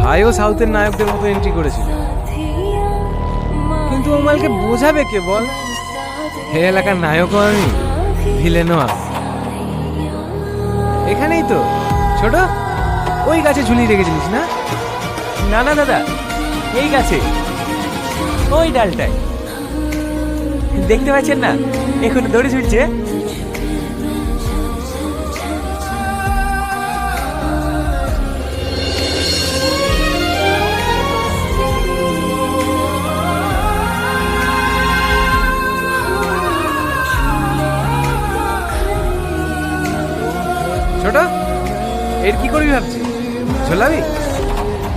ভাইও সাউথের নায়কদের মতো এন্ট্রি করেছিল, কিন্তু ও মালকে বোঝাবে কে বল? হে এলাকার নায়কও আমি, ভিলেনও আমি। এখানেই তো ছোট, ওই গাছে ঝুলিয়ে রেখেছিলিস না? না না দাদা, এই গাছে, ওই ডালটায়। দেখতে পাচ্ছেন না, এখন দড়ি ঝুলছে। ছোট, এর কি করবি ভাবছি? ঝোলাবি?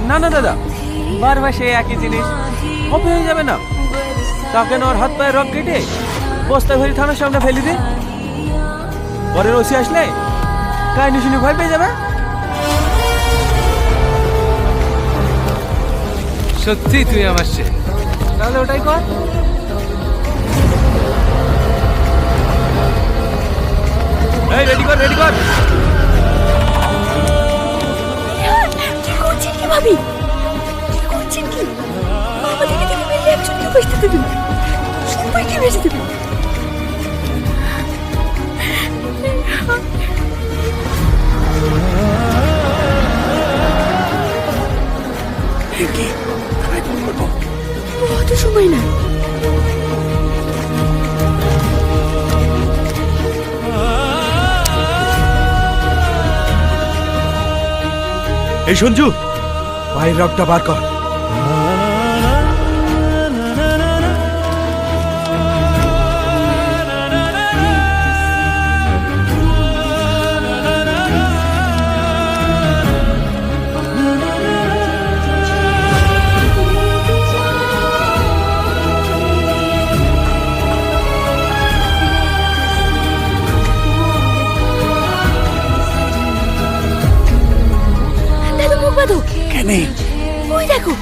না না দাদা, বারবার সেই একই জিনিস, কপি হয়ে যাবে না? তাকে না ওর হাত পায়ে রক কেটে বস্তা ভরি থানার সামনে ফেলে দে, পরের ওসি আসলে কাহিনী শুনে ভয় পেয়ে যাবে। সত্যি তুই আমার সে, তাহলে ওটাই কর। এই রেডি কর, রেডি কর। কি করছেন কি ভাবি? কি করছেন কি? আমাদেরকে দেখে মেরে একজনকে বেঁচতে দেবেন, সবাইকে বেঁচে দেবেন। অত সময় না। এই সঞ্জু, ভাইয়ের রকটা বার কর। দাদু মুখ বাঁধো। কেন? ওই দেখো।